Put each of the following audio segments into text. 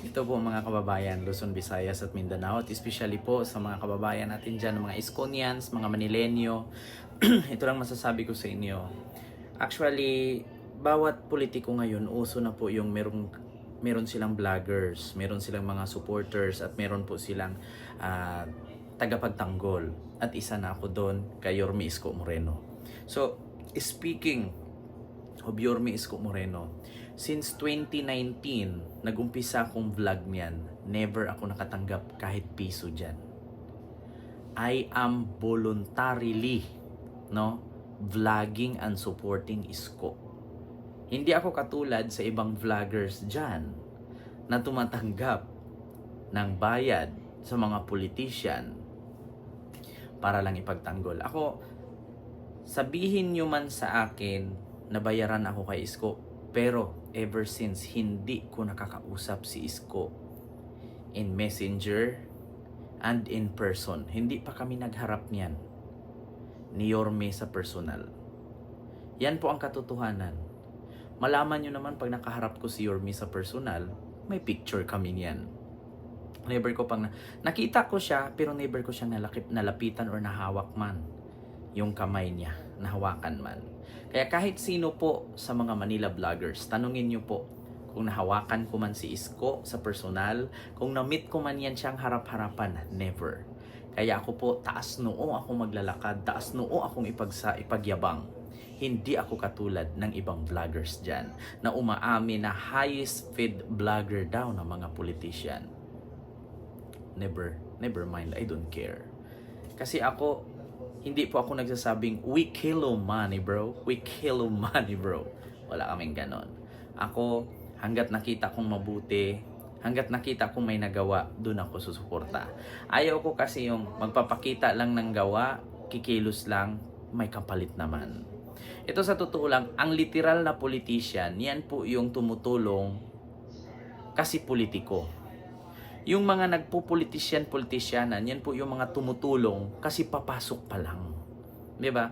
Ito po mga kababayan, Luzon, Visayas at Mindanao, at especially po sa mga kababayan natin dyan, mga Iskonians, mga Manilenyo. Ito lang masasabi ko sa inyo. Actually, bawat politiko ngayon, uso na po yung meron silang vloggers, meron silang mga supporters, at meron po silang ah, tagapagtanggol. At isa na ako doon kay Yorme Isko Moreno. So, speaking of Yorme Isko Moreno, since 2019, nagumpisa akong vlog niyan, never ako nakatanggap kahit piso dyan. I am voluntarily, no, vlogging and supporting Isko. Hindi ako katulad sa ibang vloggers dyan na tumatanggap ng bayad sa mga politician para lang ipagtanggol. Ako, sabihin nyo man sa akin na bayaran ako kay Isko, pero ever since hindi ko nakakausap si Isko in messenger and in person, hindi pa kami nagharap niyan ni Yorme sa personal. Yan po ang katotohanan. Malaman nyo naman pag nakaharap ko si Yorme sa personal, may picture kami niyan. Never ko pang nakita ko siya, pero never ko siya nalapitan or nahawak man yung kamay niya, nahawakan man. Kaya kahit sino po sa mga Manila vloggers, tanungin nyo po kung nahawakan ko man si Isko sa personal, kung na-meet ko man yan siyang harap-harapan, never. Kaya ako po, taas noo ako maglalakad, taas noo akong ipagyabang. Hindi ako katulad ng ibang vloggers dyan na umaamin na highest feed vlogger daw ng mga politician. Never mind, I don't care. Kasi ako, hindi po ako nagsasabing, we kill money bro, we kill money bro. Wala kaming ganon. Ako, hanggat nakita kong mabuti, hanggat nakita kong may nagawa, doon ako susuporta. Ayaw ko kasi yung magpapakita lang ng gawa, kikilos lang, may kapalit naman. Ito sa totoo lang, ang literal na politician, yan po yung tumutulong kasi politiko. Yung mga nagpupolitisyan-politisyanan, yan po yung mga tumutulong kasi papasok pa lang. 'Di ba?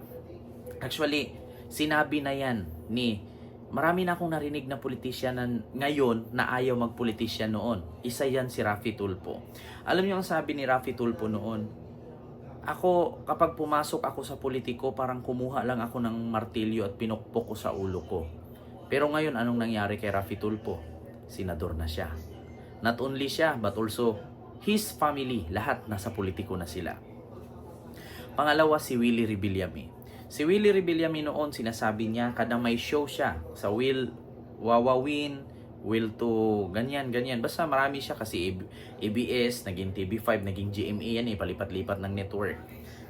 Actually, sinabi na yan ni marami na akong narinig na politisyan ngayon na ayaw magpolitisyan noon. Isa yan si Raffy Tulfo. Alam niyo ang sabi ni Raffy Tulfo noon? Ako, kapag pumasok ako sa politiko, parang kumuha lang ako ng martilyo at pinukpok ko sa ulo ko. Pero ngayon, anong nangyari kay Raffy Tulfo? Senador na siya. Not only siya, but also his family, lahat nasa politiko na sila. Pangalawa, si Willie Rebillame. Si Willie Rebillame noon, sinasabi niya, kada may show siya sa Will Wawawin, Will to ganyan. Basta marami siya kasi ABS, naging TV5, naging GMA yan, palipat-lipat ng network.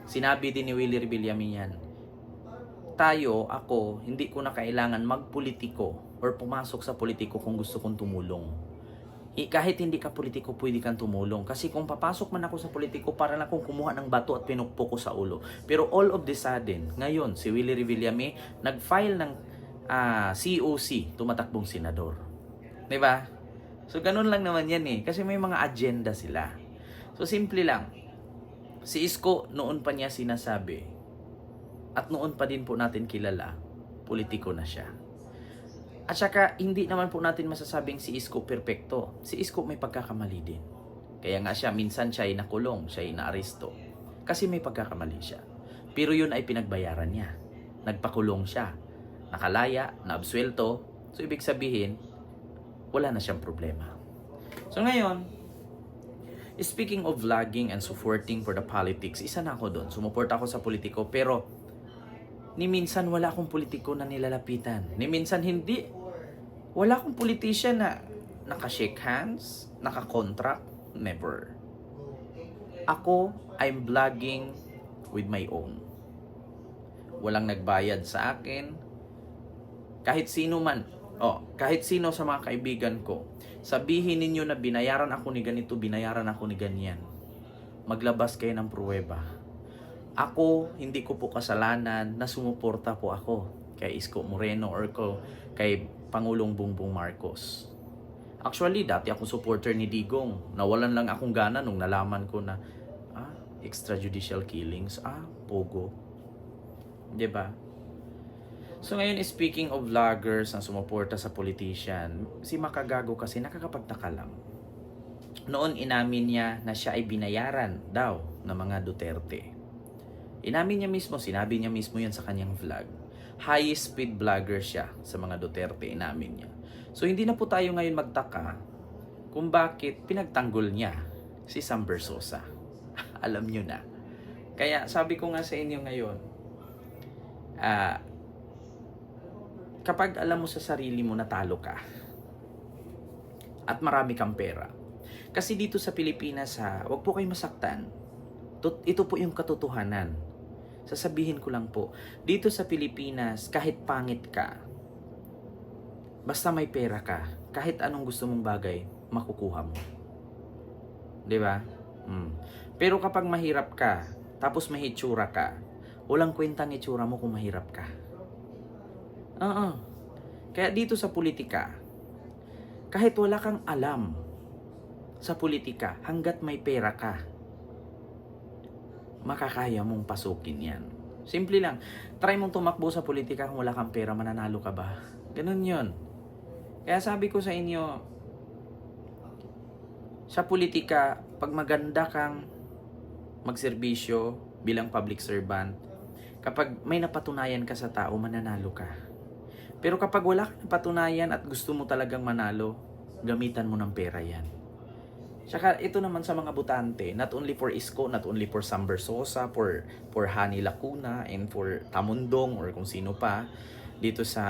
Sinabi din ni Willie Rebillame yan, ako, hindi ko na kailangan magpolitiko or pumasok sa politiko kung gusto kong tumulong. Kahit hindi ka politiko, pwede kang tumulong. Kasi kung papasok man ako sa politiko, para lang akong kumuha ng bato at pinukpo ko sa ulo. Pero all of the sudden, ngayon, si Willie Rebillame, nag-file ng COC, tumatakbong senador. Diba? So, ganun lang naman yan eh. Kasi may mga agenda sila. So, simple lang. Si Isko, noon pa niya sinasabi, at noon pa din po natin kilala, politiko na siya. At saka, hindi naman po natin masasabing si Isko perfecto. Si Isko may pagkakamali din. Kaya nga siya, minsan siya ay nakulong, siya ay naaresto. Kasi may pagkakamali siya. Pero yun ay pinagbayaran niya. Nagpakulong siya. Nakalaya, naabsuelto. So, ibig sabihin, wala na siyang problema. So, ngayon, speaking of vlogging and supporting for the politics, isa na ako doon. Sumuport ako sa politiko, pero ni minsan wala akong politiko na nilalapitan. Ni minsan hindi. Wala akong politician na naka-shake hands, naka-contract, never. Ako, I'm vlogging with my own. Walang nagbayad sa akin. Kahit sino man, kahit sino sa mga kaibigan ko, sabihin ninyo na binayaran ako ni ganito, binayaran ako ni ganyan. Maglabas kayo ng pruweba. Ako, hindi ko po kasalanan na sumuporta po ako kay Isko Moreno or kay Pangulong Bongbong Marcos. Actually, dati ako supporter ni Digong. Nawalan lang akong gana nung nalaman ko na extrajudicial killings, pogo. 'Di ba? So ngayon, speaking of vloggers na sumuporta sa politician, si Makagago kasi nakakapagtaka lang. noon inamin niya na siya ay binayaran daw ng mga Duterte. Inamin niya mismo, sinabi niya mismo yan sa kanyang vlog. Highest speed vlogger siya sa mga Duterte, inamin niya. So hindi na po tayo ngayon magtaka kung bakit pinagtanggol niya si Sam Bersosa. Alam niyo na. Kaya sabi ko nga sa inyo ngayon, kapag alam mo sa sarili mo natalo ka at marami kang pera, kasi dito sa Pilipinas wag po kayo masaktan. Ito po yung katotohanan. Sasabihin ko lang po, dito sa Pilipinas, kahit pangit ka, basta may pera ka, kahit anong gusto mong bagay, makukuha mo. 'Di ba? Pero kapag mahirap ka, tapos may hitsura ka, walang kwentang itsura mo kung mahirap ka. Kaya dito sa politika, kahit wala kang alam sa politika, hanggat may pera ka, makakaya mong pasukin yan. Simple lang. Try mong tumakbo sa politika kung wala kang pera, mananalo ka ba? Ganun yun. Kaya sabi ko sa inyo, sa politika, pag maganda kang magserbisyo bilang public servant, kapag may napatunayan ka sa tao, mananalo ka. Pero kapag wala kang napatunayan at gusto mo talagang manalo, gamitan mo ng pera yan. Saka ito naman sa mga botante, not only for Isko, not only for Sam Bersosa, for Hani Lacuna, and for Tamundong or kung sino pa dito sa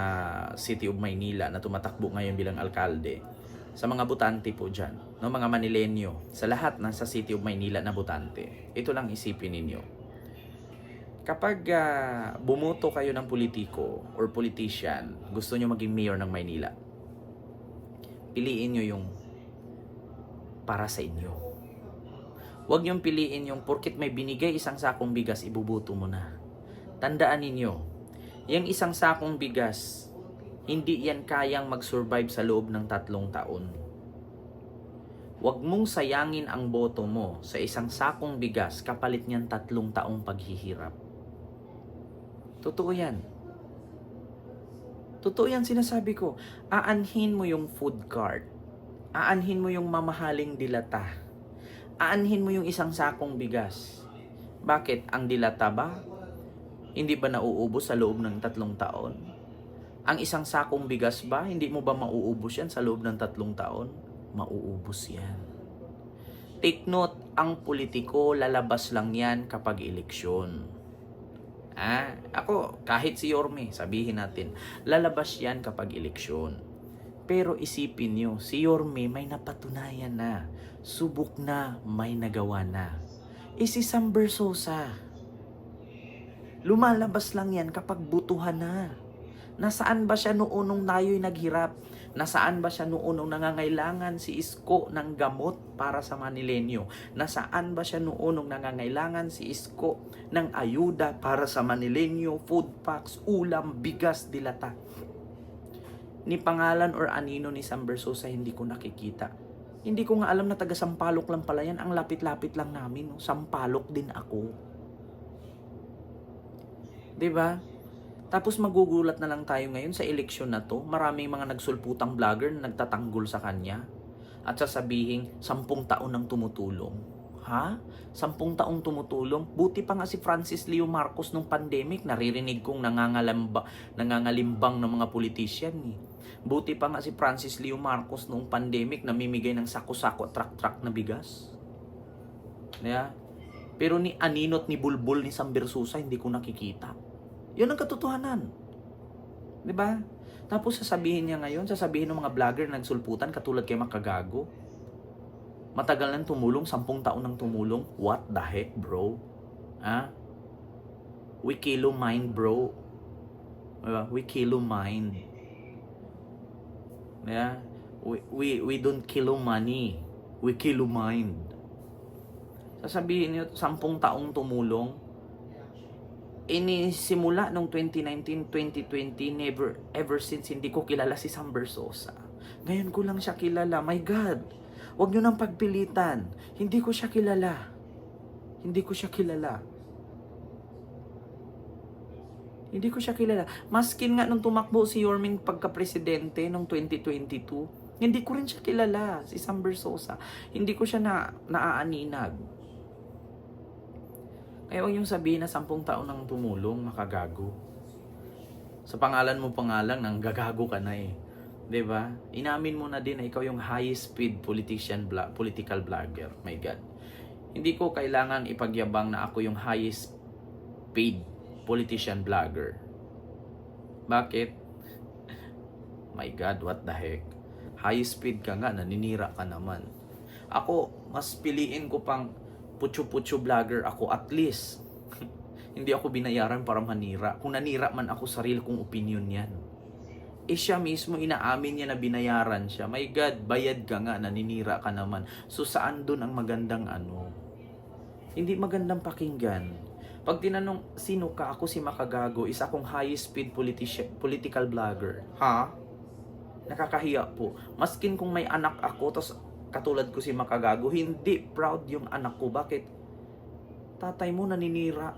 City of Maynila na tumatakbo ngayon bilang alkalde. Sa mga botante po dyan, no, mga Manilenyo, sa lahat ng sa City of Maynila na botante, ito lang isipin ninyo. Kapag bumoto kayo ng politiko or politician, gusto nyo maging mayor ng Maynila, piliin nyo yung para sa inyo. Huwag niyong piliin yung porkit may binigay isang sakong bigas, ibubuto mo na. Tandaan ninyo, yung isang sakong bigas, hindi yan kayang mag-survive sa loob ng 3 taon. Huwag mong sayangin ang boto mo sa isang sakong bigas kapalit niyan 3 taong paghihirap. Totoo yan. Totoo yan sinasabi ko. Aanhin mo yung food cart. Aanhin mo yung mamahaling dilata. Aanhin mo yung isang sakong bigas. Bakit? Ang dilata ba? Hindi ba nauubos sa loob ng 3 taon? Ang isang sakong bigas ba? Hindi mo ba mauubos yan sa loob ng 3 taon? Mauubos yan. Take note, ang politiko lalabas lang yan kapag eleksyon. Ako, kahit si Yorme, sabihin natin, lalabas yan kapag eleksyon. Pero isipin nyo, si Yorme may napatunayan na. Subok na, may nagawa na. Si Sam Bersosa, lumalabas lang yan kapag butuhan na. Nasaan ba siya noon nung tayo'y naghirap? Nasaan ba siya noon nung nangangailangan si Isko ng gamot para sa Manilenyo? Nasaan ba siya noon nung nangangailangan si Isko ng ayuda para sa Manilenyo, food packs, ulam, bigas, dilata? Ni pangalan or anino ni Sam Bersosa hindi ko nakikita. Hindi ko nga alam na taga Sampaloc lang pala yan. Ang lapit-lapit lang namin. Sampaloc din ako. 'Di ba? Tapos magugulat na lang tayo ngayon sa eleksyon na to. Maraming mga nagsulputang vlogger na nagtatanggol sa kanya. At sasabihin, 10 taon nang tumutulong. 10 taong tumutulong? Buti pa nga si Francis Leo Marcos nung pandemic, naririnig kong nangangalimbang ng mga politician eh. Buti pa nga si Francis Leo Marcos nung pandemic, namimigay ng sako-sako, truck-truck na bigas. Yeah. Pero ni Aninot, ni Bulbul, ni Sam Bersosa, hindi ko nakikita. Yun ang katotohanan. 'Di ba? Tapos sasabihin niya ngayon, sasabihin ng mga vlogger nagsulputan katulad kay Makagago. Matagal nang tumulong, 10 taon nang tumulong. What the heck, bro? We kilo mind, bro. Diba? We kilo mind. Yeah? We don't kilo money. We kilo mind. Sasabihin niyo, 10 taong tumulong. Inisimula nung 2019, 2020, ever since hindi ko kilala si Sam Bersosa. Ngayon ko lang siya kilala. My God! Huwag nyo nang pagpilitan. Hindi ko siya kilala. Hindi ko siya kilala. Hindi ko siya kilala. Maskin nga nung tumakbo si Yorming pagka-presidente nung 2022, Hindi ko rin siya kilala, si Sam Bersosa. Hindi ko siya naaaninag. Kaya huwag yung sabihin na 10 taon nang tumulong, makagago. Sa pangalan mo pangalang, nang gagago ka na eh. 'Di ba? Inamin mo na din na ikaw yung highest speed political vlogger. My God. Hindi ko kailangan ipagyabang na ako yung highest paid politician vlogger. Bakit? My God, what the heck? High speed ka nga, naninira ka naman. Ako, mas piliin ko pang putyo-putyo vlogger ako at least. Hindi ako binayaran para manira. Kung nanira man ako, sarili kong opinion yan. Siya mismo, inaamin niya na binayaran siya. My God, bayad ka nga, naninira ka naman. So saan dun ang magandang ano? Hindi magandang pakinggan. Pag tinanong, sino ka? Ako si Makagago, isa akong high-speed political vlogger. Ha? Nakakahiya po. Maskin kung may anak ako, tas katulad ko si Makagago, hindi proud yung anak ko. Bakit? Tatay mo naninira.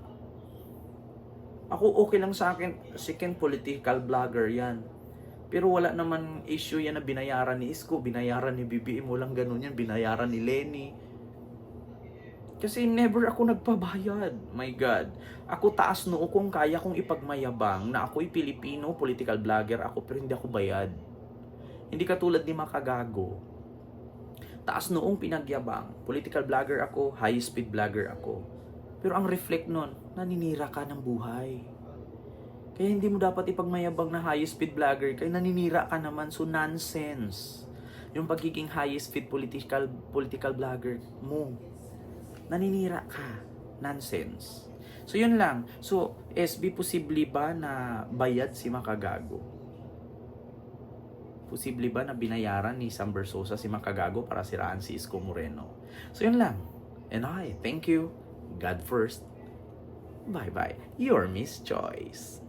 Ako okay lang sa akin, second political vlogger yan. Pero wala naman issue yan na binayaran ni Isko, binayaran ni BBM, walang ganun yan, binayaran ni Lenny. Kasi never ako nagpabayad. My God. Ako taas noo kung kaya kong ipagmayabang na ako'y Pilipino, political vlogger ako, pero hindi ako bayad. Hindi katulad ni Makagago. Taas noong pinagyabang. Political vlogger ako, high speed vlogger ako. Pero ang reflect nun, naninira ka ng buhay. Kaya hindi mo dapat ipagmayabang na high speed vlogger kaya naninira ka naman, so nonsense. Yung pagiging high speed political vlogger mo. Naninira ka. Nonsense. So yun lang. So SB, posible ba na bayad si Makagago? Posible ba na binayaran ni Sam Bersosa si Makagago para siraan si Isko Moreno? So yun lang. And I thank you. God first. Bye-bye. Your Miss Choice.